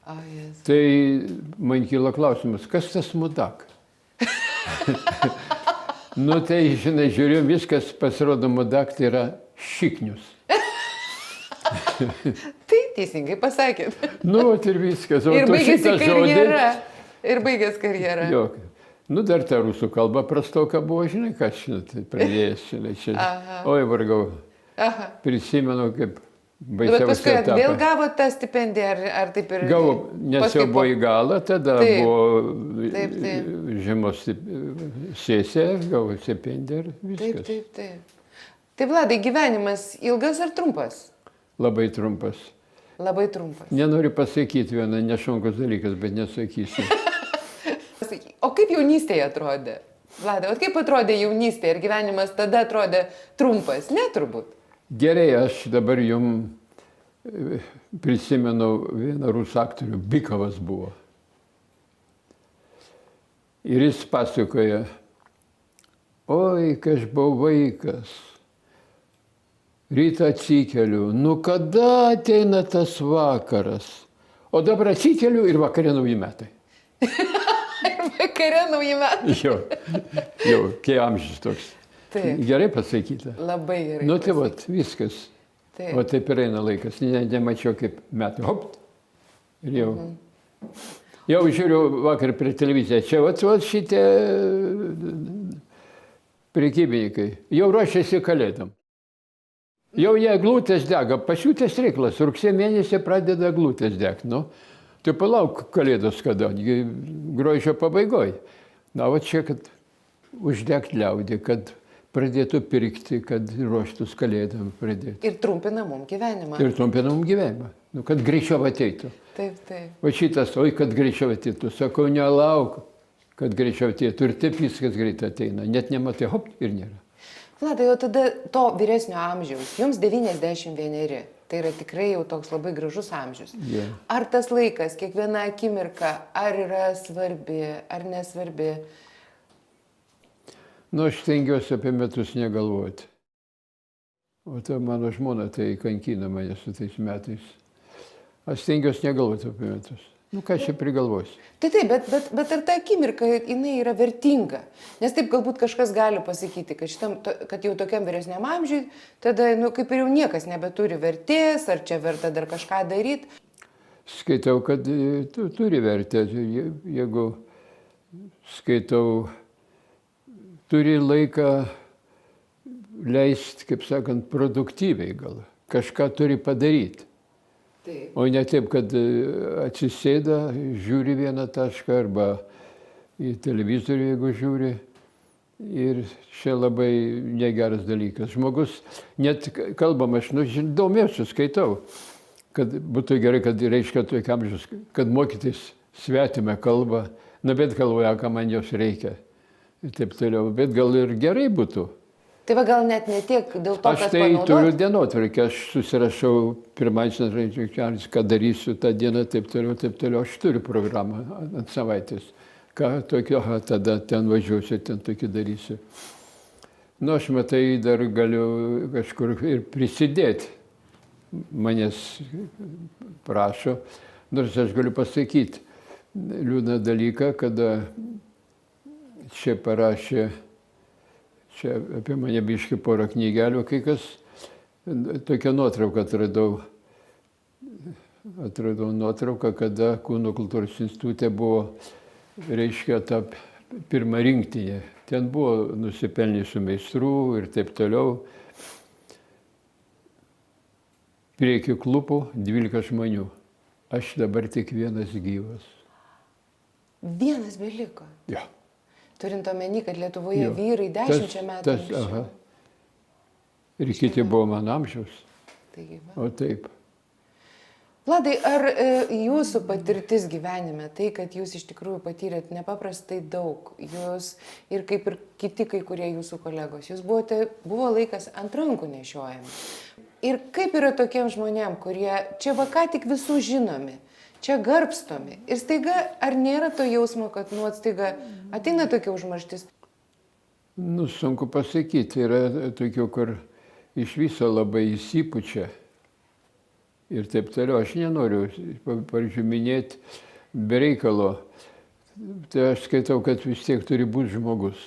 O, Jėzus. Tai man kyla klausimas, kas tas mudak? Nu tai, žinai, žiūriu, viskas pasirodo mudak, tai yra šiknius. Tai teisingai pasakėt. Nu, ir viskas. Ir baigėsi karjera. Ir baigės karjerą. Jo. Nu, dar ta rusų kalba prastoka buvo, žinai, ką tai pradėjęs, žinai, čia. Oi, vargau. Aha. Prisimenu, kaip Bet baisiausia paskui etapa. vėl gavo tą stipendiją, ar taip ir... Gavau, nes jau buvo į galą, tada Taip. buvo Taip. žemos sesija, gavau stipendiją ir viskas. Taip. Tai Vladai, gyvenimas ilgas ar trumpas? Labai trumpas. Labai trumpas. Nenoriu pasakyti vieną nešvankus dalykas, bet nesakysiu. O kaip jaunystėje atrodė? Vladai, o kaip atrodė jaunystėje ir gyvenimas tada atrodė trumpas? Ne, turbūt. Gerai, aš dabar jums prisimenu vieną rusų aktorių, Bykovas buvo. Ir jis pasakoja, oi, kai aš buvau vaikas, rytą atsikeliu, nu kada ateina tas vakaras? O dabar atsikeliu ir vakarė nauji metai. Vakare nauji metai. Jau, kai amžius toks. Taip. Gerai pasakyta. Labai gerai. Nu tai vat, viskas. Taip. O taip ir eina laikas. Nemačiau kaip metai. Hop. Ir jau. Jau žiūriu vakar prie televiziją. Čia vat šitie prekybininkai. Jau ruošiasi kalėdam. Jau jie eglutės dega. Pasiūtės reiklas. Rugsėjo mėnesį pradeda eglutės degti. Nu, tai palauk kalėdos kada. Gruodžio pabaigoj. Na, va čia, kad uždegti liaudį, kad pradėtų pirkti, kad ruoštus kalėdam pradėti. Ir trumpina mums gyvenimą. Ir trumpina mums gyvenimą. Nu, kad greičiau ateitų. Taip. Va šitas, oi, kad greičiau ateitų. Sakau, nelauk, kad greičiau ateitų. Ir taip viskas greit ateina. Net nematai, hop, ir nėra. Vladai, o tada to vyresnio amžiaus, jums 91. Tai yra tikrai jau toks labai gražus amžius. Yeah. Ar tas laikas, kiekviena akimirka, ar yra svarbi, ar nesvarbi? Nu, aš stengiuosi apie metus negalvoti. O ta mano žmona tai kankina mane su tais metais. Aš stengiuosi negalvoti apie metus. Nu, ką čia prigalvosi? Tai taip, bet ar ta akimirka, jinai yra vertinga? Nes taip galbūt kažkas gali pasakyti, kad jau tokiam vyresniam amžiui, tada, nu, kaip ir jau niekas nebeturi vertės, ar čia verta dar kažką daryti. Skaitau, kad turi vertę. Jeigu skaitau, turi laiką leisti, kaip sakant, produktyviai gal. Kažką turi padaryti. Taip. O ne taip, kad atsisėda, žiūri vieną tašką arba į televizorių, jeigu žiūri. Ir čia labai negeras dalykas. Žmogus, net kalbam, aš domėsiu, skaitau, kad būtų gerai, kad reiškia tokia amžius, kad mokytis svetimą kalbą, na bet galvoja, ką man jos reikia. Ir taip toliau, bet gal ir gerai būtų. Tai va gal net ne tiek dėl to, Aš kad tai panaudot. turiu dienotvarkę, aš susirašau pirmadienį, ką darysiu tą dieną, taip toliau. Aš turiu programą ant savaitės. Ką tokio, tada ten važiuosiu, ten tokį darysiu. Nu, aš matai, dar galiu kažkur ir prisidėti. Manęs prašo, nors aš galiu pasakyti liūdną dalyką, kada čia parašė, čia apie mane biškį porą knygelių, kai kas, tokią nuotrauką atradau nuotrauką, kada Kūno kultūros institute buvo, reiškia, ta pirma rinktinė. Ten buvo nusipelniusių meistrų ir taip toliau. Priekių klubų 12 žmonių. Aš dabar tik vienas gyvas. Vienas beliko. Ja. Turint omeny, kad Lietuvoje Jo. vyrai 10 metų. Aha. Ir kiti buvo man amžiaus. Taigi, va. O taip. Vladai, ar jūsų patirtis gyvenime, tai, kad jūs iš tikrųjų patyrėt nepaprastai daug, jūs ir kaip ir kiti kai kurie jūsų kolegos, jūs buvo laikas ant rankų nešiojami. Ir kaip yra tokiem žmonėm, kurie čia va ką tik visų žinomi, čia garbstomi. Ir staiga, ar nėra to jausmo, kad staiga ateina tokia užmarštis? Nu, sunku pasakyti, yra tokių, kur iš viso labai įsipučia. ir taip toliau. Aš nenoriu, pavyzdžiui, minėti be reikalo. Tai aš skaitau, kad vis tiek turi būti žmogus.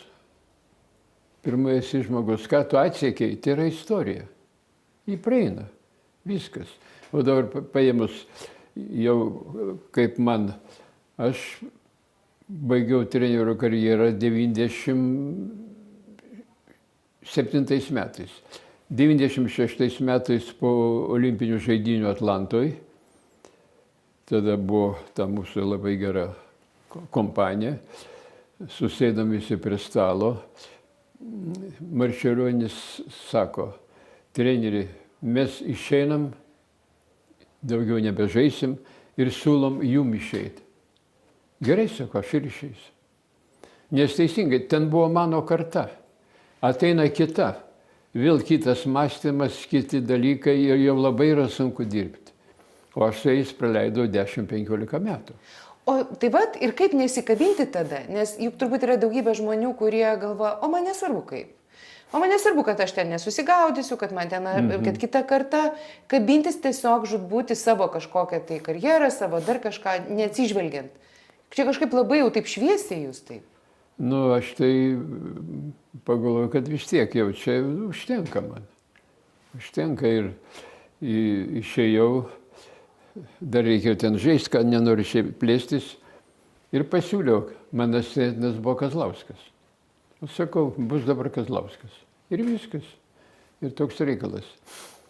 Pirmai esi žmogus. Ką tu atsiekiai, tai yra istorija. Jį praeina. Viskas. O dabar paėmus jau kaip man, aš baigiau trenerio karjerą 97 metais. 96 metais po olimpinių žaidynių Atlantoj, tada buvo ta mūsų labai gera kompanija, susėdam visi prie stalo. Marčiulionis sako, treneri, mes išeinam, daugiau nebežaisim ir siūlom jum išeiti. Gerai, sako, aš ir išeisiu. Nes teisingai, ten buvo mano karta. Ateina kita, vėl kitas mąstymas, kiti dalykai ir jau labai yra sunku dirbti. O aš su jais praleidau 10-15 metų. O tai vat, ir kaip nesikabinti tada, nes juk turbūt yra daugybė žmonių, kurie galvoja, o man nesvarbu kaip. O man nesvarbu, kad aš ten nesusigaudysiu, kad man ten, kad kita karta kabintis tiesiog žudbūti savo kažkokią tai karjerą, savo dar kažką, neatsižvelgiant. Čia kažkaip labai jau taip šviesiai jūs taip. Nu, aš tai pagalvoju, kad vis tiek jau čia užtenka man. Užtenka ir išėjau. Dar reikėjo ten žaisti, kad nenori šiaip plėstis. Ir pasiūliau, mano sėdinas buvo Kazlauskas. Sakau, bus dabar Kazlauskas. Ir viskas. Ir toks reikalas.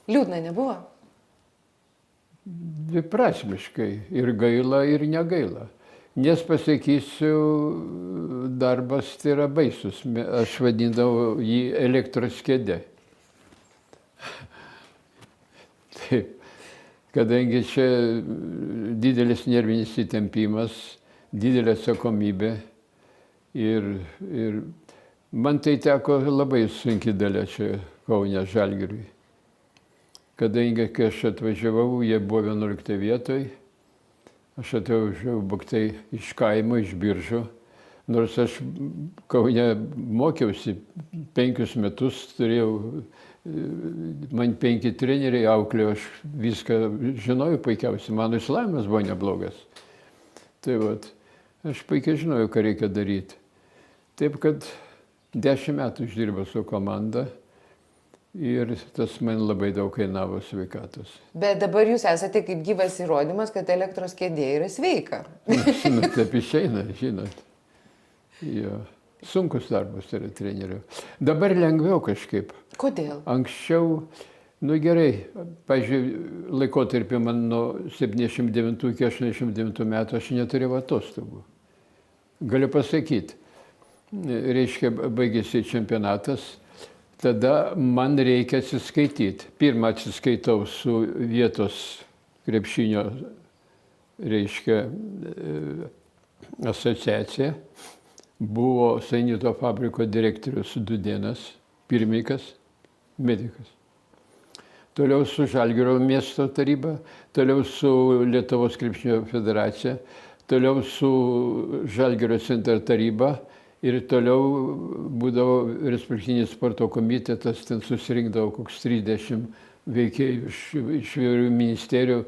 Liūdna nebuvo? Dviprasmiškai. Ir gaila, ir negaila. Nes pasakysiu, darbas tai yra baisus. Aš vadindavau jį elektros kėdė. Taip. Kadangi čia didelis nervinis įtempimas, didelė atsakomybė ir man tai teko labai sunki dalia čia Kaune Žalgiriui. Kadangi kai aš atvažiavau, jie buvo 11 vietoj, aš atvažiavau buktai iš kaimo, iš Biržų, nors aš Kaune mokiausi 5 metus, turėjau man 5 treneriai auklėjo, aš viską žinojau puikiausiai, mano išsilavinimas buvo neblogas. Tai vat, aš puikiai žinojau, ką reikia daryti. Taip, kad 10 metų išdirbau su komanda ir tas man labai daug kainavo sveikatos. Bet dabar jūs esate kaip gyvas įrodymas, kad elektros kėdė yra sveika. Taip išeina, žinot. Jo. Sunkus darbas yra trenerio. Dabar lengviau kažkaip. Kodėl? Anksčiau, nu gerai, pavyzdžiui, laikotarpį man nuo 79 iki 89 metų aš neturėjau atostogų. Galiu pasakyti, reiškia, baigėsi čempionatas, tada man reikia atsiskaityti. Pirmą atsiskaitau su vietos krepšinio, reiškia, asociacija. Buvo Sainito fabriko direktorius Dudėnas, pirmininkas, medikas. Toliau su Žalgirio miesto taryba, toliau su Lietuvos krepšinio federacija, toliau su Žalgirio centro taryba ir toliau būdavo Respublikinis sporto komitetas, ten susirinkdavo koks 30 veikėjų iš įvairių ministerijų,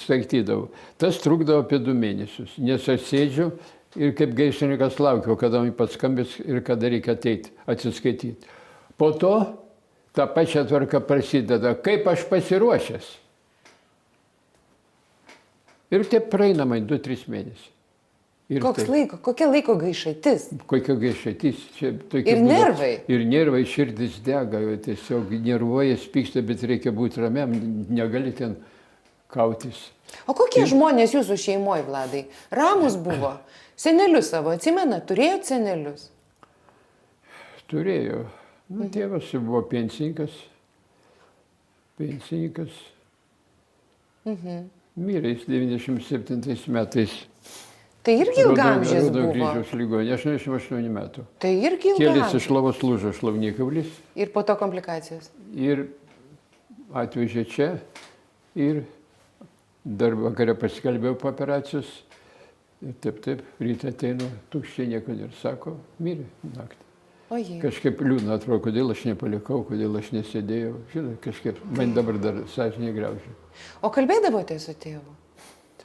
skaitydavo. Tas trukdavo apie 2 mėnesius, nes aš sėdžiu ir kaip gaisrininkas laukiau, kada man pats skambės ir kada reikia ateiti, atsiskaityti. Po to ta pačia tvarka prasideda, kaip aš pasiruošęs. Ir taip praeina man 2-3 mėnesiai. Kokia laiko gaišatis? Kokia gaišatis. Ir nervai. Ir nervai, širdis dega, tiesiog nervuojas, pyksta, bet reikia būti ramiam, negali ten kautis. O kokie žmonės jūsų šeimoje, Vladai? Ramus buvo? Senelius savo atsimena? Turėjot senelius? Turėjau. Nu, tėvas buvo pensininkas. Mirė jis 97 metais. Tai irgi ilgamžis Raudono buvo. Kryžiaus ligoninė, 88 metų. Tai irgi Kėlėsi ilgamžis. iš lovos lūžo šlaunikaulis Ir po to komplikacijos. ir atvežė čia ir dar vakarą paskelbėjau po operacijos. Ir taip, ryte ateinu, tuščiai nieko ir sako, mirė naktį. Oje. Kažkaip liūdna atrodo, kodėl aš nepalikau, kodėl aš nesėdėjau. Žinai, kažkaip man dabar dar sąžinė graužia. O kalbėdavote su tėvu?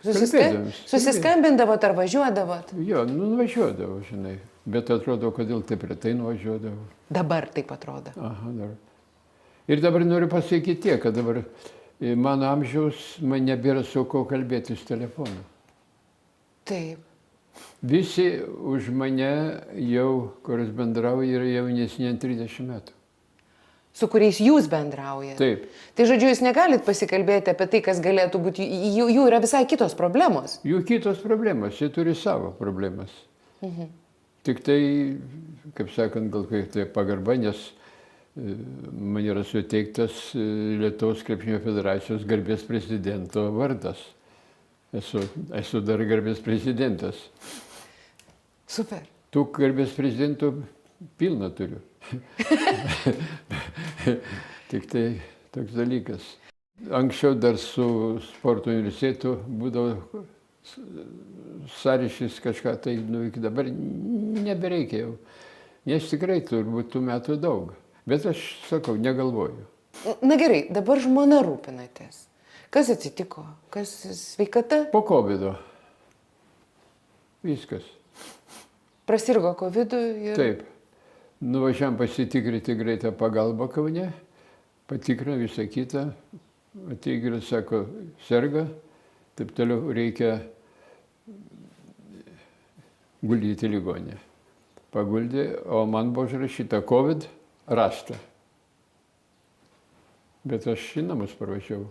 Kalbėdavom. Susiskambindavot ar važiuodavot? Jo, nu nuvažiuodavau, žinai. Bet atrodo, kodėl taip retai nuvažiuodavau. Dabar taip atrodo. Aha, dar. Ir dabar noriu pasakyti tiek, kad dabar mano amžiaus man nebėra su ko kalbėtis telefonu. Taip. Visi už mane jau, kuris bendrauja, yra jaunesni ant 30 metų. Su kuriais jūs bendraujate. Taip. Tai žodžiu, jūs negalit pasikalbėti apie tai, kas galėtų būti, jų yra visai kitos problemos. Jų kitos problemos, jie turi savo problemas. Tik tai, kaip sakant, gal kaip tai pagarba, nes man yra suteiktas Lietuvos krepšinio federacijos garbės prezidento vardas. Esu dar garbės prezidentas. Super. Tų garbės prezidentų pilną turiu. Tik tai toks dalykas. Anksčiau dar su sporto universitetu būdavo sąryšys kažką, tai dabar nebereikia jau. Nes tikrai turbūt tų metų daug. Bet aš sakau, negalvoju. Na gerai, dabar žmona rūpinatės. Kas atsitiko? Kas sveikata? Po COVID-o. Viskas. Prasirgo COVID-u ir... Taip. Nuvažiavam pasitikrinti greitą pagalbą Kaune. Patikrino visą kitą. Ateigė ir sako, serga. Taip toliau reikia guldyti į ligoninę. Paguldė, o man buvo užrašyta COVID rasta. Bet aš į namus parvažiavau.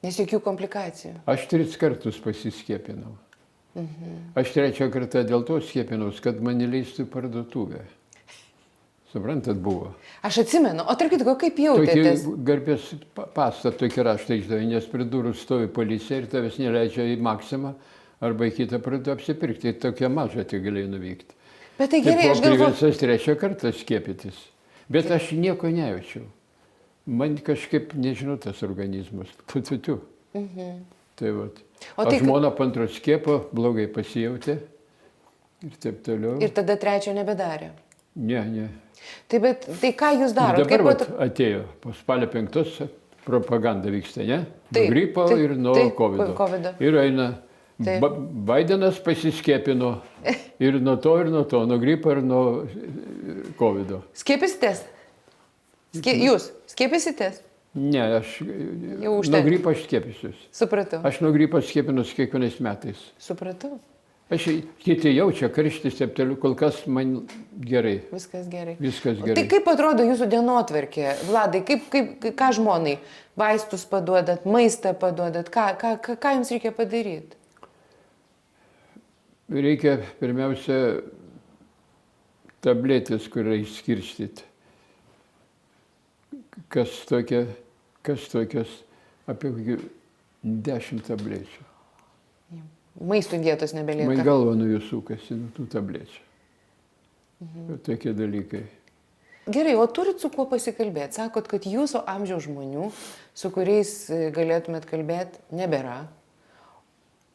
Nes jokių komplikacijų. Aš 3 kartus pasiskiepinau. Aš 3 kartą dėl to skiepinaus, kad mane leistų į parduotuvę. Suprantat, buvo. Aš atsimenu, o tarp kitko, kaip Tokį jautėtės? garbės pastą, tokį raštą išdavė, nes prie durų stovi policija ir tavęs neleidžia į Maksimą arba į kitą parduotuvę apsipirkti. Tokia maža tik galėjai nuvykti. Bet tai gerai, aš galvoju. galvoju... Priversas 3 kartą skiepytis. Bet aš nieko nejaučiau. Man kažkaip, nežinau, tas organizmas. Tu. Tai vat. O O tai- žmona po antro skiepo blogai pasijautė ir taip toliau. Ir tada 3 nebedarė. Ne. Tai, bet, tai ką jūs Ir darote? dabar vat, atėjo, po spalio 5 propaganda vyksta, ne? Nuo Taip, gripo taip, ir nuo taip, COVID-o. COVID-o. Ir eina, Taip. Baidenas pasiskiepino ir nuo to, nuo gripo ir nuo COVID-o. Skiepysitės? Jūs skiepysitės? Ne, aš Jau nuo užtenka. gripo aš skiepysiuos. Supratau. Aš nuo gripo skiepinus kiekvienais metais. Supratau. Aš kiti jaučia karštis, taip toliau, kol kas man gerai. Viskas gerai. Viskas O tai gerai. kaip atrodo jūsų dienotvarkė? Vladai, ką žmonai? Vaistus paduodat, maistą paduodat? Ką jums reikia padaryti? Reikia pirmiausia tabletės, kurią išskirstyti. Kas tokias, apie kokį 10 tablečių. Maistų dietos Man nebelieka. galva nuo jų sukasi, nuo tų tablečių. Tokie dalykai. Gerai, o turit su kuo pasikalbėti? Sakot, kad jūsų amžiaus žmonių, su kuriais galėtumėt kalbėti, nebėra.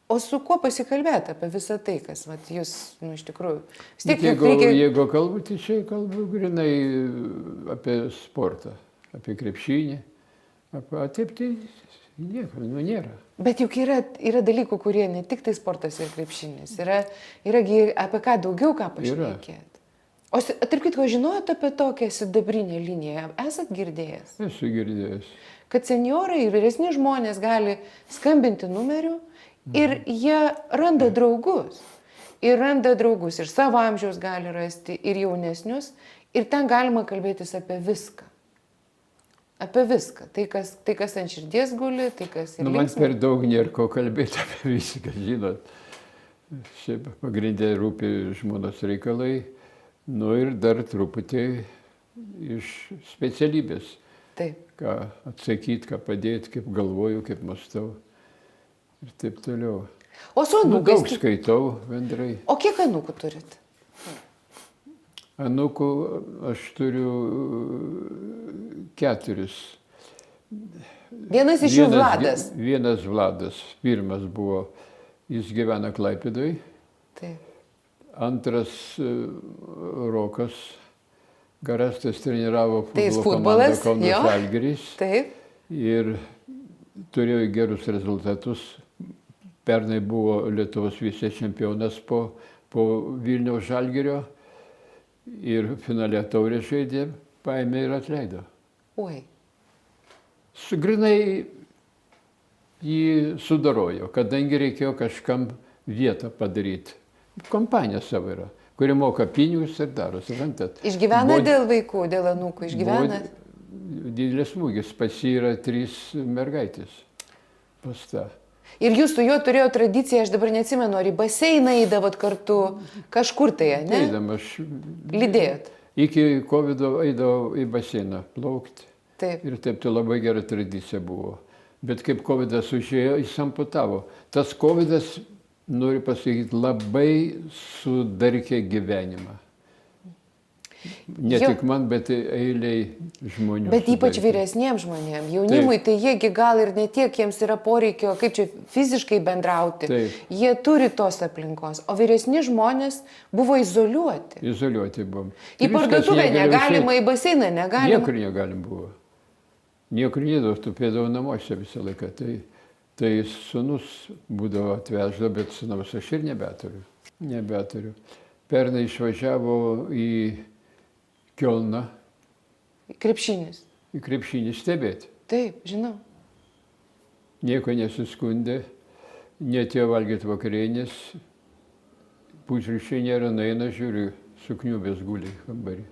O su kuo pasikalbėti apie visą tai, kas jūs, iš tikrųjų... Vis tiek juk Jeigu kalbu, tai čia kalbu grinai apie sportą, apie krepšinį. Taip, tai nieko, nėra. Bet juk yra dalykų, kurie ne tik tai sportas ir krepšinis. Yra apie ką daugiau ką pašnekėti. O tarp kitko, žinojot apie tokią sidabrinę liniją? Esat girdėjęs? Esu girdėjęs. Kad senjorai ir vyresni žmonės gali skambinti numeriu ir jie randa draugus. Ir randa draugus, ir savo amžiaus gali rasti, ir jaunesnius. Ir ten galima kalbėtis apie viską. Apie viską. Tai, kas ant širdies guli, tai, kas ir Man linksma. per daug nėra ko kalbėti apie viską, žinot. Šiaip pagrindė rūpi žmonos reikalai, ir dar truputį iš specialybės. Taip. Ką atsakyti, ką padėti, kaip galvoju, kaip mąstau ir taip toliau. O su anūkais? Daug skaitau bendrai. O kiek anūkų turit? Anūkų aš turiu 4. Vienas iš jų Vladas. Vienas Vladas. Pirmas buvo, jis gyvena Klaipėdoj. Taip. Antras Rokas, Garastas treniravo Tai futbolo futbolas, komandą Kauno jo. Žalgiris Taip. ir turėjo gerus rezultatus. Pernai buvo Lietuvos vicečempionas po Vilniaus Žalgirio ir finale taurę žaidė, paėmė ir atleido. Oi. Grinai jį sudarojo, kadangi reikėjo kažkam vietą padaryti. Kompanija savo yra, kuri moka pinigus ir daro, suprantat. Išgyvena dėl vaikų, dėl anūkų, išgyvena. Didelis smūgis, pas jį yra 3 mergaitės. Pas tą. Ir jūs su juo turėjo tradiciją, aš dabar neatsimenu, ar į baseiną eidavot kartu, kažkur tai, ne? Eidamas, Lydėjot. iki COVID eidavau į baseiną plaukti. Taip. Ir taip tai labai gera tradicija buvo. Bet kaip COVIDas užėjo, jis amputavo. Tas COVIDas, noriu pasakyti, labai sudarkė gyvenimą. Ne Jo. tik man, bet eiliai žmonių. Bet ypač sudarkė. vyresniems žmonėms, jaunimui, tai jiegi gal ir ne tiek jiems yra poreikio, kaip čia fiziškai bendrauti. Taip. Jie turi tos aplinkos, o vyresni žmonės buvo izoliuoti. Izoliuoti buvom. Į Viskas, parduotuvę negalėjau negalima, išeit. į baseiną negalima. Niekur negalim buvo. Niekur neįdavau, tupėdavau namuose visą laiką. Tai sūnus būdavo atveždavo, bet sūnaus aš ir nebeturiu. Pernai išvažiavo į Kielną, Krepšinis. į krepšinį stebėti. Taip, žinau. Nieko nesiskundė, netėjo valgyti vakarienės, pusryčiai nėra, nueina, žiūriu, sukniubės guli kambarį.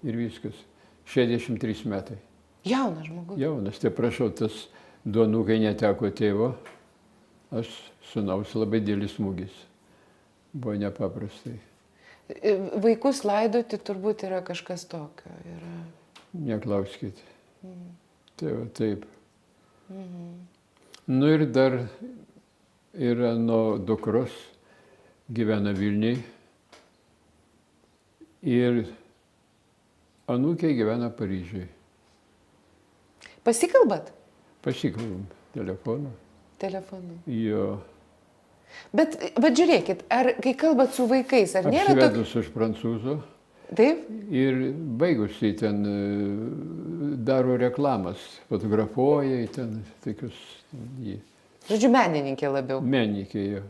Ir viskas. 63 metai. Jaunas žmogus. Jaunas, tai prašau, tas duonukai neteko tėvo, aš sūnaus labai didelis smūgis. Buvo nepaprastai. Vaikus laidoti turbūt yra kažkas tokio. Yra... Neklauskite. Tai va, taip. Nu ir dar yra nuo dukros, gyvena Vilniui. Ir anūkė gyvena Paryžiui. Pasikalbat? Pasikalbam telefonu. Telefonu. Jo. Bet žiūrėkit, ar kai kalbat su vaikais, ar nėra tokio... Apsivedus iš prancūzų. Taip? Ir baigusiai ten daro reklamas, fotografuoja, ten tokius... Žodžiu, menininkė labiau. Menininkė, jo.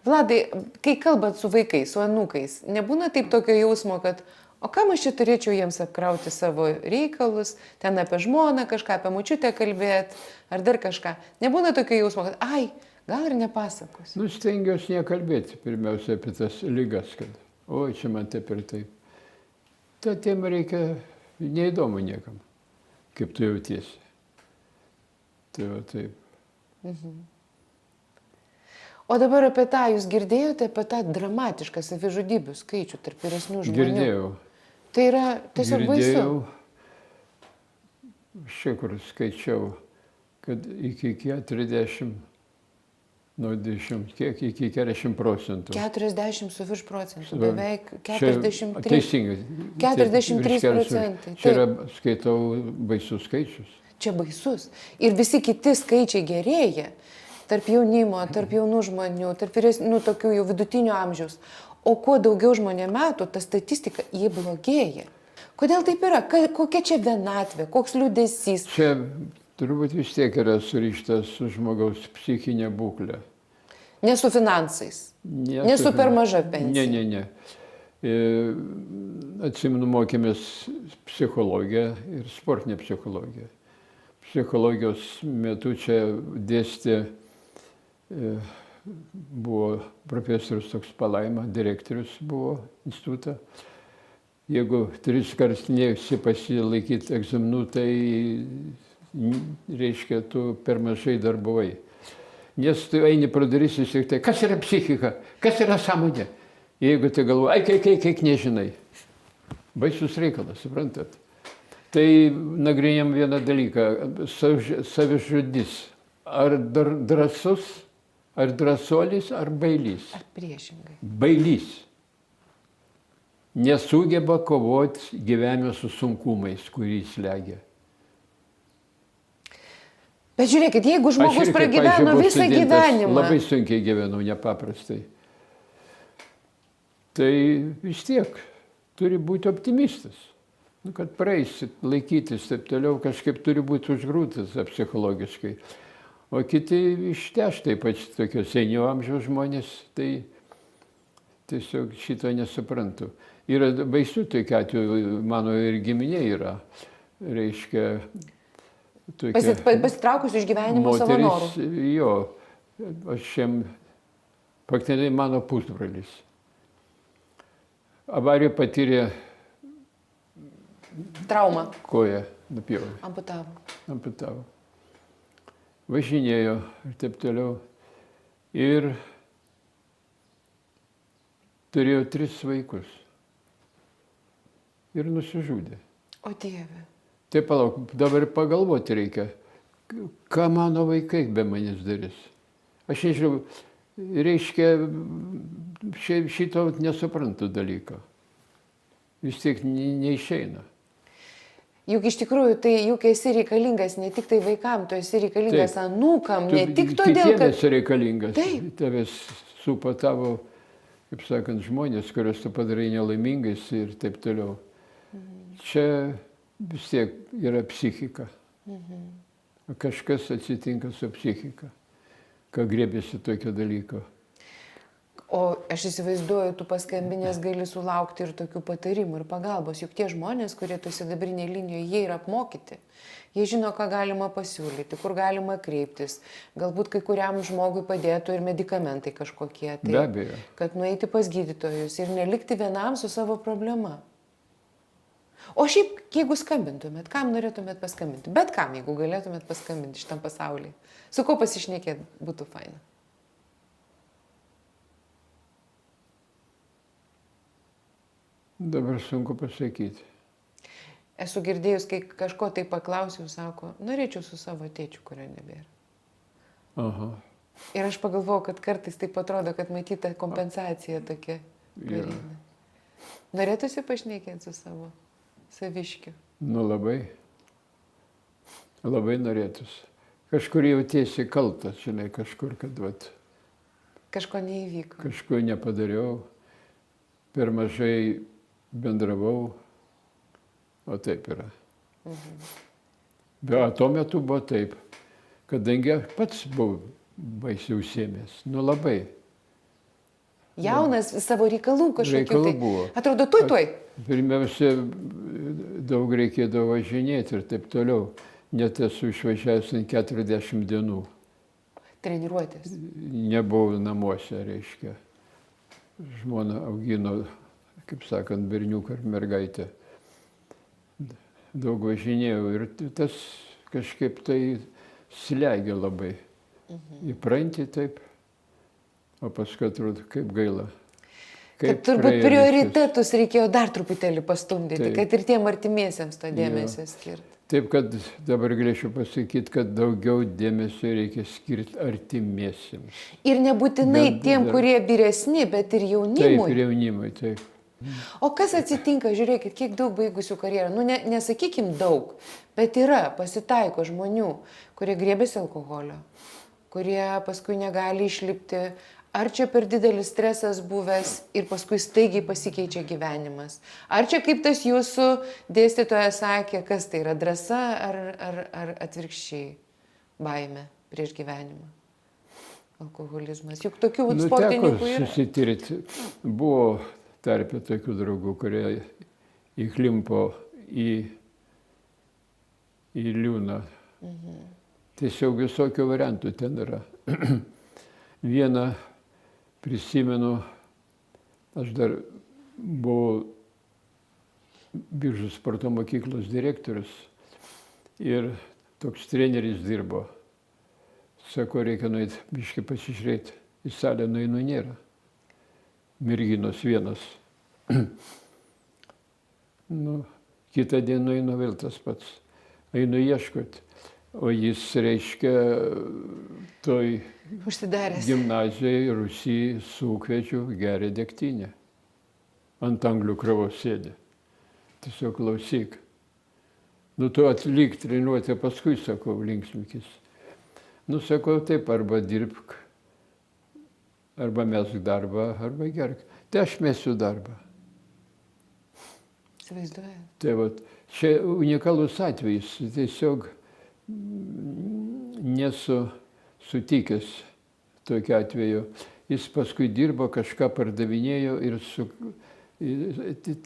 Vladai, kai kalbat su vaikais, su anūkais, nebūna taip tokio jausmo, kad o kam aš čia turėčiau jiems apkrauti savo reikalus, ten apie žmoną kažką, apie močiutę kalbėti, ar dar kažką. Nebūna tokio jausmo, kad ai, gal ir nepasakos. Nu, stengiuosi nekalbėti pirmiausia apie tas lygas, kad oi, čia man taip ir taip. Ta tema reikia, neįdomu niekam, kaip tu jautiesi. Tai va taip. O dabar apie tą, jūs girdėjote apie tą dramatišką savižudybių skaičių tarp vyresnių žmonių? Girdėjau. Tai yra tiesiog baisu. Šiek kur skaičiau, kad iki 40, nuo 20, kiek iki 40%. 40 su virš procentų, beveik Čia 43. Teisingai. 43%. Čia yra, skaitau, baisus skaičius. Čia baisus. Ir visi kiti skaičiai gerėja. Tarp jaunimo, tarp jaunų žmonių, tarp vyresnių, tokių jau vidutinio amžiaus. O kuo daugiau žmonė metų, ta statistika jie blogėja. Kodėl taip yra? Kokia čia vienatvė, koks liūdesys? Čia turbūt vis tiek yra surištas su žmogaus psichinė būklė. Ne su finansais. Ne su per maža pensija. Ne. Atsimenu, mokėmės psichologiją ir sportinę psichologiją. Psichologijos metu čia dėstė, buvo profesorius toks Palaima, direktorius buvo institutą. Jeigu 3 kartus neįsi pasilaikyti egzaminų, tai reiškia, tu per mažai dar buvai. Nes tu eini pro duris ir sakai, kas yra psichika, kas yra sąmonė. Jeigu tai galvoji, kiek nežinai. Baisus reikalas, suprantat. Tai nagrinėjam vieną dalyką, savižudys. Ar drąsus, ar drąsuolis, ar bailys. Ar priešingai. Bailys. Nesugeba kovoti gyvenime su sunkumais, kurį slegia. Bet žiūrėkit, jeigu žmogus pragyveno visą gyvenimą. Labai sunkiai gyvenau, nepaprastai. Tai vis tiek turi būti optimistas. Nu, kad praeisi, laikytis, taip toliau, kažkaip turi būti užgrūtas psichologiškai. O kiti išteš, taip pat tokio senio amžiaus žmonės, tai tiesiog šito nesuprantu. Yra baisių tokių atvejų, mano ir giminė yra, reiškia, tokia Pasitraukusių iš gyvenimo savo norų. Jo, aš jam, faktinai mano pusbrolis. Avariją patyrė, Trauma. koją nupjovė, Amputavo. važinėjo ir taip toliau. Ir turėjo 3 vaikus. Ir nusižudė. O Dieve. Tai palauk, dabar pagalvoti reikia, ką mano vaikai be manęs darys. Aš nežinau, reiškia, šito nesuprantu dalyko. Vis tiek neišeina. Juk iš tikrųjų, tai juk esi reikalingas ne tik tai vaikam, tu esi reikalingas anūkam, ne tik todėl, Kitiems kad... esi reikalingas. Taip. Tavęs supa tavo, kaip sakant, žmonės, kuriuos tu padarai nelaimingais ir taip toliau. Čia vis tiek yra psichika. Kažkas atsitinka su psichika, ką grėbėsi tokio dalyko. O aš įsivaizduoju, tu paskambinės gali sulaukti ir tokių patarimų ir pagalbos. Juk tie žmonės, kurie tu sidabrinėje linijoje, jie yra apmokyti. Jie žino, ką galima pasiūlyti, kur galima kreiptis. Galbūt kai kuriam žmogui padėtų ir medikamentai kažkokie. Tai, Be abejo. kad nueiti pas gydytojus ir nelikti vienam su savo problema. O šiaip, jeigu skambintumėt, kam norėtumėt paskambinti? Bet kam, jeigu galėtumėt paskambinti šitam pasaulyje? Su ko pasišnekėt būtų faina? Dabar sunku pasakyti. Esu girdėjus, kai kažko tai paklausiau, sako, norėčiau su savo tėčiu, kurio nebėra. Aha. Ir aš pagalvojau, kad kartais taip atrodo, kad matyta kompensacija tokia. Jo. Norėtųsi pašnekėti su savo saviškiu. Nu labai. Labai norėtųsi. Kažkur jautiesi kaltas, žinai, kažkur, kad vat, Kažko neįvyko. kažko nepadariau, per mažai bendravau, o taip yra. Bet tuo metu buvo taip, kadangi aš pats buvau baisiai užsiėmęs, nu labai. Jaunas savo reikalų kažkokių. Reikalų Tai buvo. atrodo, tuoj. Pirmiausia, daug reikėdavo važinėti ir taip toliau. Net esu išvažiavęs 40 dienų. Treniruotės. Nebuvau namuose, reiškia. Žmona augino, kaip sakant, berniuką ar mergaitę. Daug važinėjau ir tas kažkaip tai slegia labai. Įpranti taip, o paskui atrodo, kaip gaila. Kad turbūt prioritetus reikėjo dar truputėlį pastumdyti, kad ir tiem artimiesiems to dėmesio skirti. Taip, kad dabar galėčiau pasakyti, kad daugiau dėmesio reikia skirti artimiesiems. Ir nebūtinai tiem, kurie vyresni, bet ir jaunimui. Taip, ir jaunimui, taip. O kas atsitinka, žiūrėkit, kiek daug baigusių karjerą, nu nesakykim daug, bet yra, pasitaiko žmonių, kurie griebiasi alkoholio, kurie paskui negali išlipti, ar čia per didelis stresas buvęs ir paskui staigiai pasikeičia gyvenimas. Ar čia kaip tas jūsų dėstytojas sakė, kas tai yra drąsa ar atvirkščiai baimė prieš gyvenimą, alkoholizmas. Juk tokių sportininkų yra. Susitirti. Buvo tarp tokių draugų, kurie įklimpo į liūną. Tiesiog visokių variantų ten yra. Vieną prisimenu, aš dar buvau Biržų sporto mokyklos direktorius ir toks treneris dirbo. Sako, reikia nueiti, biškai pasižiūrėti, į salę nueinu nėra. Merginos vienas. Nu, kitą dieną einu vėl tas pats. Einu ieškoti. O jis, reiškia, toj Užsidaręs. gimnazijai Rusijai sukvečiu geria degtinę. Ant anglių krovos sėdė. Tiesiog klausyk. Nu, tu atlik treniruotę, paskui, sakau, linksmikis. Nu, sakau, taip, arba dirbk, arba mesk darbą, arba gerk. Tai aš mesiu darbą. Įsivaizduoju. Tai vat, čia unikalus atvejis, tiesiog nesu sutikęs tokiu atveju. Jis paskui dirbo, kažką pardavinėjo ir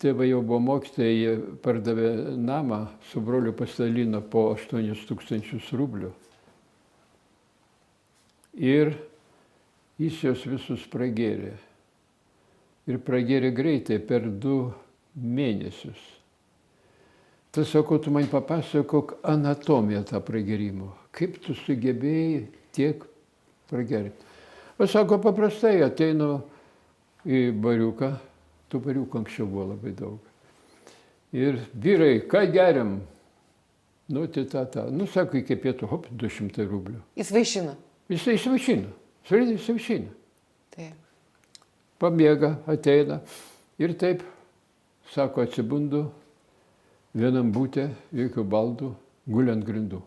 tėvai jau buvo mokytojai, jie pardavė namą, su broliu pasidalino po 8 000 rublių. Ir jis juos visus pragėrė. Ir pragėrė greitai, per 2 mėnesius. Tai sako, tu man papasakok anatomiją tą pragėrimo. Kaip tu sugebėjai tiek pragerti? O sako, paprastai ateinu į bariuką, tų bariukų anksčiau buvo labai daug. Ir vyrai, ką geriam? Nu, tai. Nu, sako, iki pietų, hop, 200 rublių. Jis vaišina. Jis įsivaišina. Svaridai įsivaišina. Taip. Pamiega, ateina. Ir taip, sako, atsibundu vienam būte, jokių baldų, guliant grindų.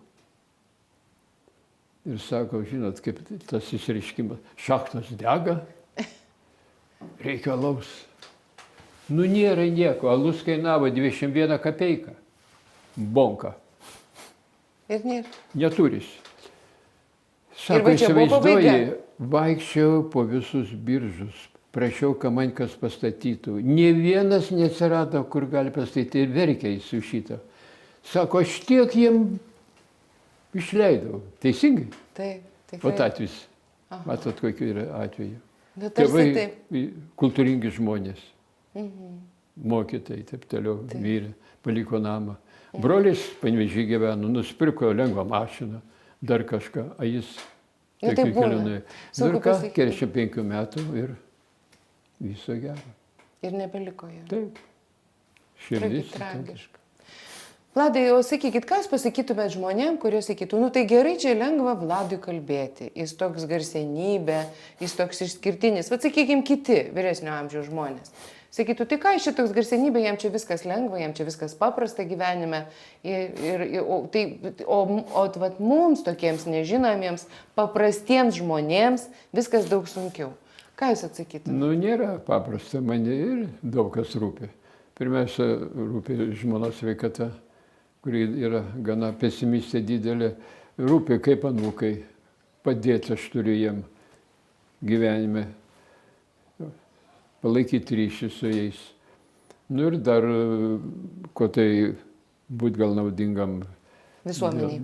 Ir sako, žinot, kaip tas išreiškimas, šachtos dega, reikia alaus. Nu, nėra nieko, alus kainavo 21 kapeiką. Bonka. Ir nėra. Neturis. Sako, įsivaizduoji, vaikščiau po visus biržus, prašiau, kad man kas pastatytų. Nė vienas neatsirado, kur gali pastatyti, ir verkia jis su šito. Sako, aš tiek jiem išleidau. Teisingai? Taip, tikrai. O atvejs. Matot, kokiu yra atveju. Nu, tarsi Tėvai taip. kultūringi žmonės. Mokytojai, taip toliau, vyrė, paliko namą. Brolis Panevėžy gyveno, nusipirko lengvą mašiną, dar kažką, o jis Nu, tai būna. Nu Sunku ir ką, pasakyti. 45 metų ir viso gero. Ir nebeliko jo. Taip. Širdis. Tragiška. Vladai, o sakykit, ką jūs pasakytumėt žmonėm, kurie sakytų, nu tai gerai, čia lengva Vladui kalbėti, jis toks garsenybė, jis toks išskirtinis, bet sakykime kiti vyresnio amžiaus žmonės. Sakytų, tai ką iš čia toks garsenybė, jam čia viskas lengva, jam čia viskas paprasta gyvenime. O vat mums, tokiems nežinomiems, paprastiems žmonėms, viskas daug sunkiau. Ką jūs atsakytumėte? Nu, nėra paprasta, man ir daug kas rūpi. Pirmiausia, rūpi žmonos sveikata, kuri yra gana pesimistė didelė. Rūpi, kaip anūkai, padėti aš turiu jiem gyvenime, palaikyti ryšį su jais. Nu ir dar, ko tai būt gal naudingam Visuomeniai.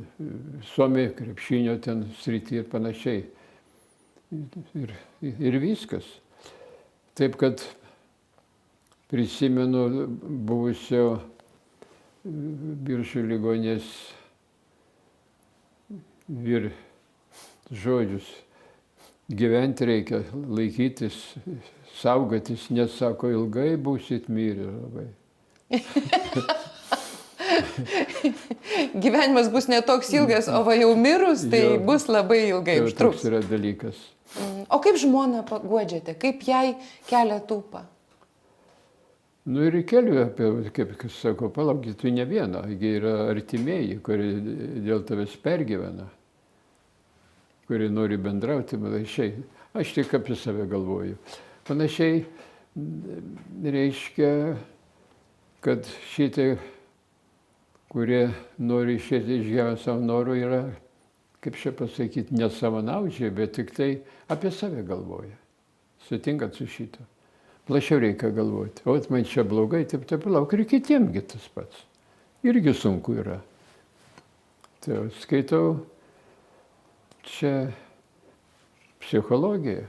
Suomiai, krepšinio ten srity ir panašiai. Ir viskas. Taip, kad prisimenu buvusio Biržų ligonės žodžius. Gyventi reikia, laikytis, saugotis, nes sako, ilgai būsit mirę labai. Gyvenimas bus netoks ilgas, o va jau mirus, tai Jo. bus labai ilgai Tai užtruks. toks yra dalykas. O kaip žmoną paguodžiate, kaip jai kelia tūpą? Nu ir keliu apie, kaip sako, palaukit, tu ne viena, yra artimieji, kurie dėl tavęs pergyvena, kurie nori bendrauti, panašiai. Aš tik apie save galvoju. Panašiai reiškia, kad šitai, kurie nori išėti iš gyvenimo savo norų, yra, kaip čia pasakyti, ne savanaudžiai, bet tik tai apie save galvoja. Sutinkat su šito. Plačiau reikia galvoti. O man čia blogai, taip palauk, ir kitiemgi tas pats. Irgi sunku yra. Tai skaitau, čia psichologija.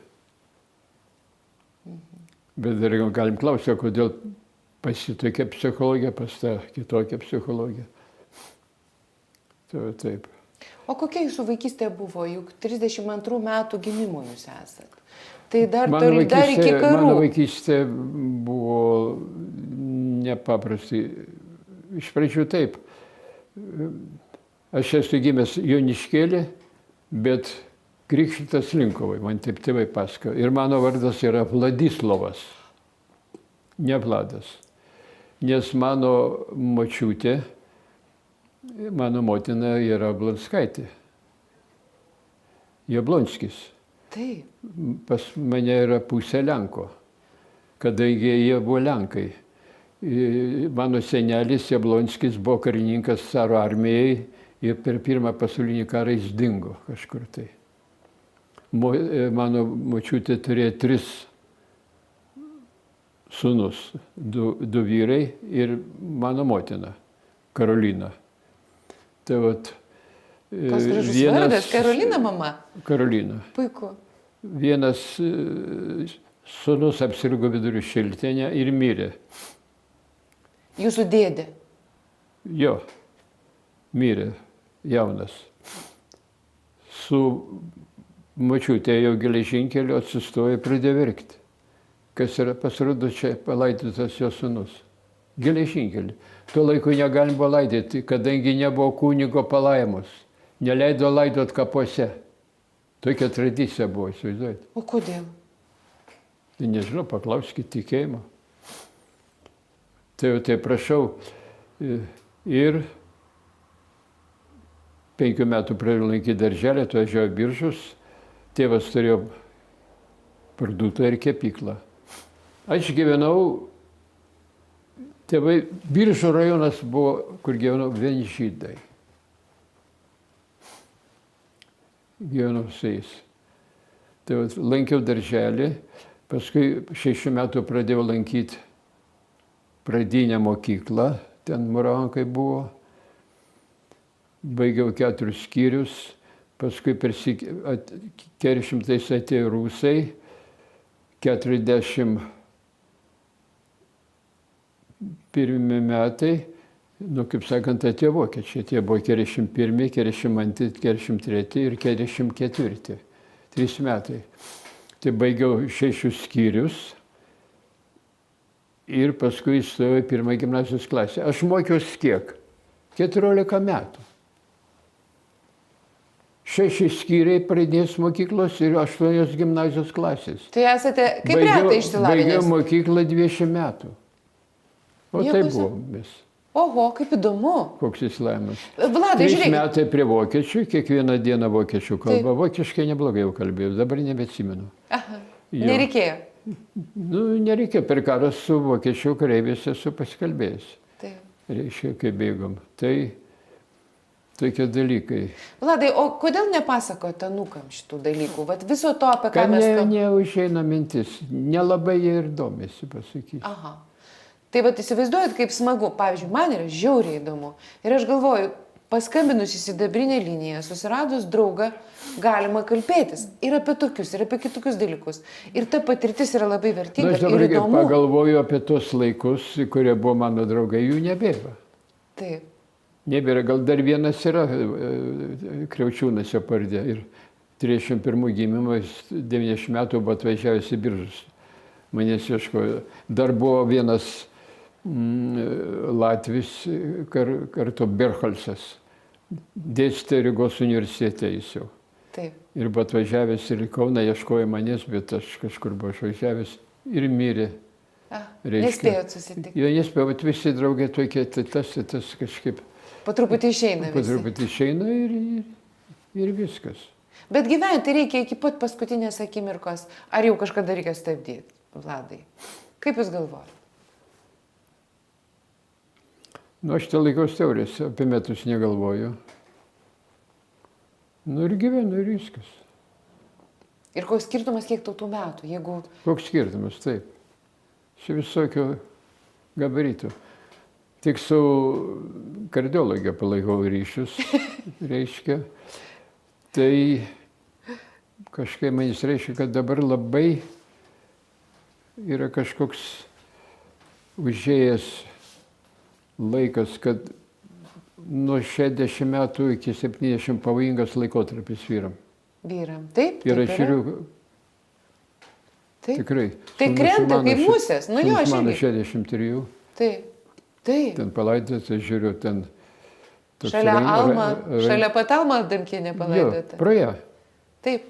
Bet dar galim klausyti, kodėl pasitokia psichologija, pas tą kitokią psichologiją. Tai taip. O kokia jūsų vaikystė buvo? Juk 32 metų gimimo jūs esat. Tai dar iki karų. Mano vaikystė buvo nepaprastai. Iš pradžių taip. Aš esu gimęs Joniškėlė, bet krikštytas Linkovai, man taip tėvai pasakojo. Ir mano vardas yra Vladislovas, ne Vladas. Nes mano močiutė, mano motina yra Blonskaitė. Jablonskis. Taip. Pas mane yra pusė Lenko, kadangi jie buvo Lenkai. Mano senelis Jablonskis buvo karininkas caro armijai ir per Pirmą pasaulinį karą jis dingo kažkur tai. Mano močiutė turėjo 3 sūnus, 2 vyrai ir mano motina, Karolina. Tai vat, Koks gražus vardas, Karolina mama. Karolina. Puiku. Vienas sūnus apsirgo vidurių šiltinę ir mirė. Jūsų dėdė. Jo, mirė, jaunas. Su močiutė jau geležinkeliu atsistojo ir pradėjo verkti. Kas yra, pasirodo, čia palaidotas jo sūnus. Geležinkelį. Tuo laiku negalim buvo laidoti, kadangi nebuvo kunigo palaimos. Neleido laidot kapuose. Tokia tradicija buvo, įsivaizduojate. O kodėl? Tai nežinau, paklauskit tikėjimo. Tai prašau. Ir 5 metų pradėjau lankyti darželį, atvažiavo Biržus. Tėvas turėjo parduotuvę ir kepyklą. Aš gyvenau, tėvai, Biržų rajonas buvo, kur gyvenau, vien žydai. Gyvenau su jais. Tai lankiau darželį, paskui 6 metų pradėjau lankyti pradinę mokyklą, ten Muravankai buvo. Baigiau 4 skyrius, paskui per 400 atėjo rusai, 41 metai, kaip sakant, atėjo vokiečiai. Tie buvo 41, 42, 43 ir 44. 3 metai. Tai baigiau 6 skyrius ir paskui įstojau į 1 gimnazijos klasę. Aš mokiausi kiek? 14 metų. 6 skyriai pradinės mokyklos ir 8 gimnazijos klasės. Tai esate kaip retai išsilavinęs? Baigiau mokyklą 20 metų. O tai buvo mes. Oho, kaip įdomu. Koks įsilavinimas. Vladai, 3 žiūrėkit. metai prie vokiečių, kiekvieną dieną vokiečių kalba. Vokiškai neblogai jau kalbėjau, dabar nebeatsimenu. Aha, Jo. nereikėjo. Nereikia, per karą su vokiečių kareiviais esu pasikalbėjęs. Taip. Reiškia, kai bėgom. Tai tokie dalykai. Vladai, o kodėl nepasakojate anūkam šitų dalykų? Vat viso to, apie ką mes kalbame. Neužeina mintis. Nelabai jie ir domisi, pasakyti. Aha. Tai vat įsivaizduojat, kaip smagu. Pavyzdžiui, man yra žiauriai įdomu. Ir aš galvoju, paskambinus į sidabrinę liniją, susiradus draugą, galima kalbėtis ir apie tokius, ir apie kitokius dalykus. Ir ta patirtis yra labai vertinga Aš dabar ir įdomu. pagalvoju apie tos laikus, kurie buvo mano draugai, jų nebėra. Taip. Nebėra, gal dar vienas yra, Kriaučiūnas jo pavardė. Ir 31 gimimo, 90 metų buvo atvažiavęs į Biržus. Manęs ieškojo. Dar buvo vienas Latvis, kartu Berchalsas. Dėstė Rygos universitete jis jau. Taip. Ir buvo atvažiavęs ir į Kauną, ieškojo manęs, bet aš kažkur buvau išvažiavęs ir mirė. Nespėjot susitikti. Jo nespėjau, bet visi draugai tokie, tai tas kažkaip. Po truputį išeina Po visi. truputį išeina ir viskas. Bet gyventi reikia iki pat paskutinės akimirkos. Ar jau kažkada reikia stabdyti, Vladai? Kaip jūs galvojate? Aš tai laikausi teorijas, apie metus negalvoju. Ir gyvenu ir viskas. Ir koks skirtumas, kiek tau tų metų? Jeigu... Koks skirtumas, taip. Čia visokio gabaritų. Tik su kardiologija palaikau ryšius, reiškia. Tai kažkaip manis reiškia, kad dabar labai yra kažkoks užėjęs laikas, kad nuo 60 metų iki 70 pavojingas laikotarpis vyram. Vyram. Taip? Ir taip aš yra? žiūriu, Taip. tikrai. Tai Sūnus krenta mano kaip musės. Nu jo, aš mano irgi. 63, Taip. Taip. ten palaidotas, aš žiūriu, ten... toks Šalia Alma, ra- šalia pat Alma Adamkienė Jo, palaidota. praėjo. Taip.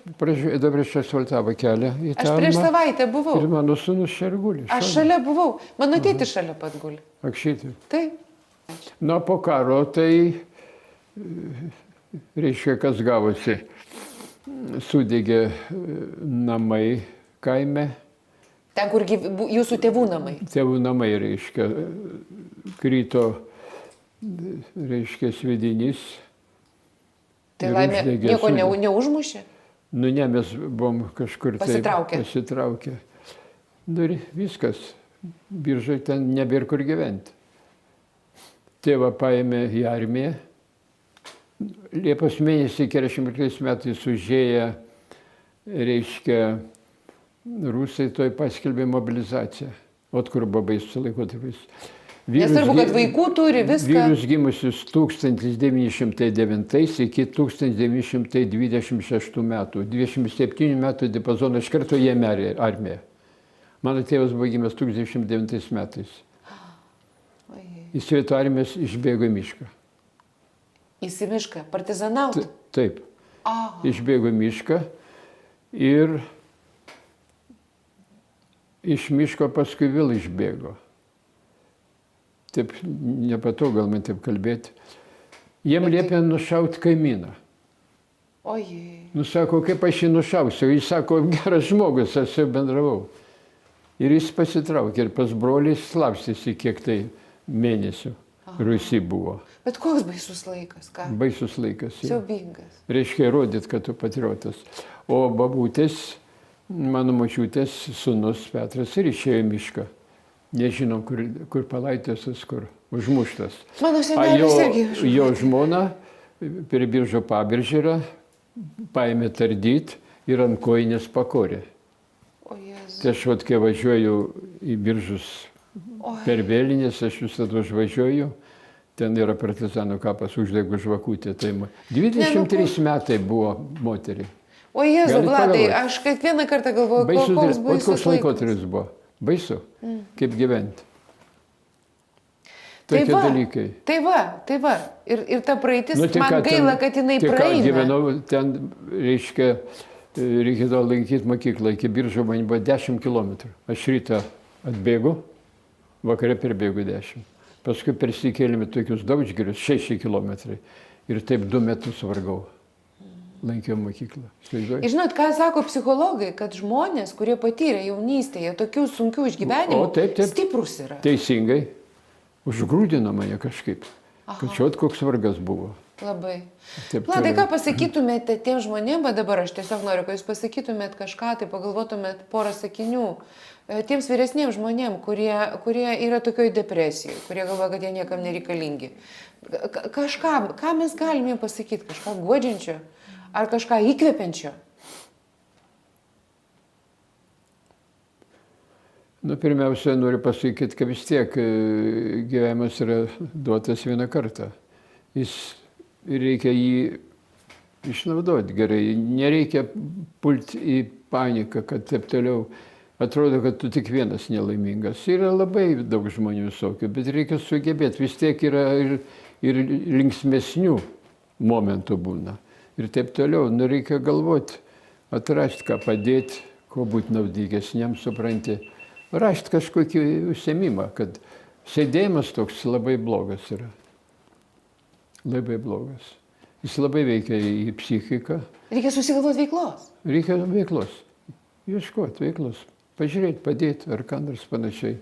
Dabar aš asfaltavo kelią į tą Aš prieš Almą. savaitę buvau. Ir mano sūnus čia ir guli. Aš šalia buvau. Mano tėtis šalia pat guli. Akšytė. Taip. Na, po karo tai, reiškia, kas gavosi. Sudegė namai kaime, Ten, kur jūsų tėvų namai. Tėvų namai, reiškia, krito, reiškia, sviedinys. Tai ir laimė, uždegė nieko sūnų. neužmušė? Nu ne, mes buvom kažkur pasitraukę. Nu ir viskas. Biržai ten nebėr kur gyventi. Tėvą paėmė į armiją. Liepos mėnesį 45 metais užėję, reiškia, rusai toj paskelbė mobilizaciją. Ot kur buvo baisus laikotarpis. Nesvarbu, kad vaikų turi viską. Vyrus gimusius 1909 iki 1926 metų. 27 metų diapazoną iš karto ėmė armiją. Mano tėvas buvo gimęs 1909 metais. Iš Sovietų armijos išbėgo į mišką. Į mišką, partizanauti? Taip. Išbėgo į mišką ir iš miško paskui vėl išbėgo. Taip, nepatogu gal man taip kalbėti. Jiem liepė nušauti kaimyną. Ojei. Nu, sako, kaip aš jį nušausiu? Jis sako, geras žmogus, aš jau bendravau. Ir jis pasitraukė ir pas brolį slapstėsi kiek tai mėnesių. Rusy buvo. Bet koks baisus laikas, ką? Baisus laikas. Siaubingas. Reiškia įrodyti, kad tu patriotas. O babutės, mano močiutės sūnus Petras ir išėjo į mišką. Nežinom, kur palaidėtas, kur užmuštas. Mano senelis irgi. Jo žmona prie Biržų pabiržėje paėmė tardyti ir ant kojinės pakorė. O Jėzus. Tai aš, kai važiuoju į Biržus per vėlinės, aš visada užvažiuoju, ten yra partizanų kapas, uždegu žvakutę. Tai 23 metai buvo moteriai. O Jėzu, Vladai, aš kiekvieną kartą galvoju, koks baisus laikotarpis buvo. Baisu, kaip gyventi. Tai Tokie dalykai. Tai va. Ir ta praeitis, man gaila, kad jinai praeina. Gyvenau, ten, reiškia, reikėdavo lankyti mokyklą, iki Biržų man buvo 10 kilometrų. Aš rytą atbėgu, vakare perbėgu 10. Paskui persikėlėme tokius Daužgirius, 6 kilometrai. Ir taip 2 metus vargau. Lankiau mokyklą. Žinot, ką sako psichologai, kad žmonės, kurie patyrė jaunystėje tokių sunkių išgyvenimų, stiprus yra. Teisingai. Užgrūdino mane kažkaip. Kad šiot koks vargas buvo. Labai. Vladai, ką pasakytumėte tiem žmonėm, bet dabar aš tiesiog noriu, kad jūs pasakytumėt kažką, tai pagalvotumėt porą sakinių. Tiems vyresniems žmonėm, kurie yra tokioj depresijoje, kurie galvoja, kad jie niekam nereikalingi. Kažką, ką mes galime pasakyti, kažką guodžiančio? Ar kažką įkvepiančio? Nu, pirmiausia, noriu pasakyti, kad vis tiek gyvenimas yra duotas vieną kartą. Reikia jį išnaudoti gerai. Nereikia pulti į paniką, kad taip toliau. Atrodo, kad tu tik vienas nelaimingas. Yra labai daug žmonių visokių, bet reikia sugebėti. Vis tiek yra ir linksmesnių momentų būna. Ir taip toliau, nu reikia galvoti, atrasti, ką padėti, ko būti naudingesniam, supranti. Rasti kažkokį užsiėmimą, kad sėdėjimas toks labai blogas yra. Labai blogas. Jis labai veikia į psichiką. Reikia susigalvoti veiklos. Reikia veiklos. Ieškoti veiklos. Pažiūrėti, padėti ar ką nors panašiai.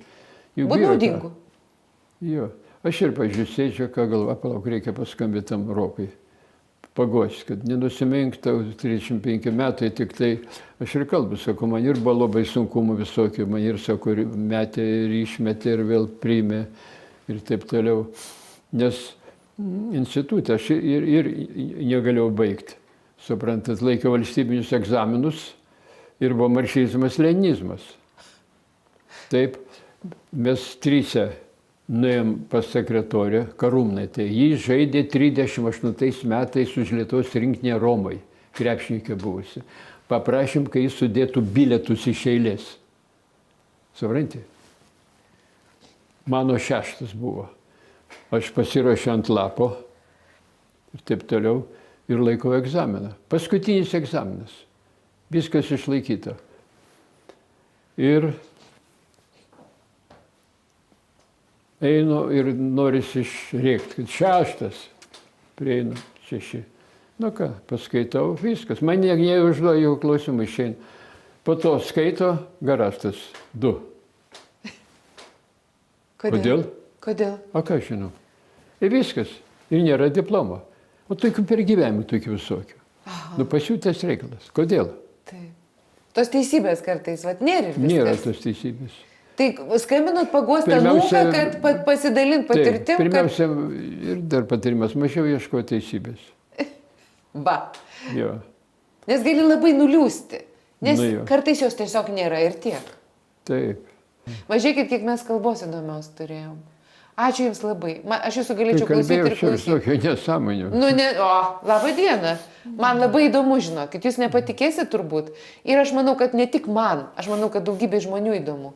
Būt naudingu. Jo. Aš ir, pažiūrėjau, sėdžiu, ką galva, palauk, reikia paskambinti tam Rokui. Pagošti, kad nenusimenktų 35 metai, tik tai aš ir kalbu, sakau, man ir buvo labai sunkumų visokių, man ir, sakau, metė ir išmetė ir vėl priėmė ir taip toliau. Nes institutą aš ir negalėjau baigti. Suprantat, laikiau valstybinius egzaminus ir buvo marksizmas, leninizmas. Taip, mes trysia nuėjom pas sekretorę Karūnaitę. Ji žaidė 38 metais už Lietuvos rinktinę Romai, krepšininkė buvusi. Paprašėm, kai jis sudėtų bilietus iš eilės. Supranti? Mano 6 buvo. Aš pasirašiau ant lapo ir taip toliau ir laikau egzaminą. Paskutinis egzaminas. Viskas išlaikyta. Ir einu ir norisi išrėkti, kad 6, prieinu 6. Nu ką, paskaitau, viskas. Man neužduoja jau klausimų išeina. Po to skaito garaštas 2. Kodėl? Kodėl? O ką žinau. Ir viskas. Ir nėra diplomo. O tokių per gyvenimą, tokių visokių. Nu, pasiūtas reikalas. Kodėl? Taip. Tos teisybės kartais, vat, nėra ir viskas. Nėra tos teisybės. Tai skambinot paguostą Pirmiausia- mūką, kad pasidalint patirtim, Taip, pirmiausia, ir dar patarimas, mažiau ieškoti teisybės. Va. Jo. Nes gali labai nuliūsti. Nes Nu jo. kartais jos tiesiog nėra ir tiek. Taip. Važiuokit, kiek mes kalbos įdomios turėjom. Ačiū Jums labai. Aš Jūsų galėčiau Kai klausyti kalbėjau ir čia klausyti. visokio nesąmonių. Nu, ne, laba diena. Man labai įdomu, žinokit, Jūs nepatikėsit turbūt. Ir aš manau, kad ne tik man, aš manau, kad daugybė žmonių įdomu.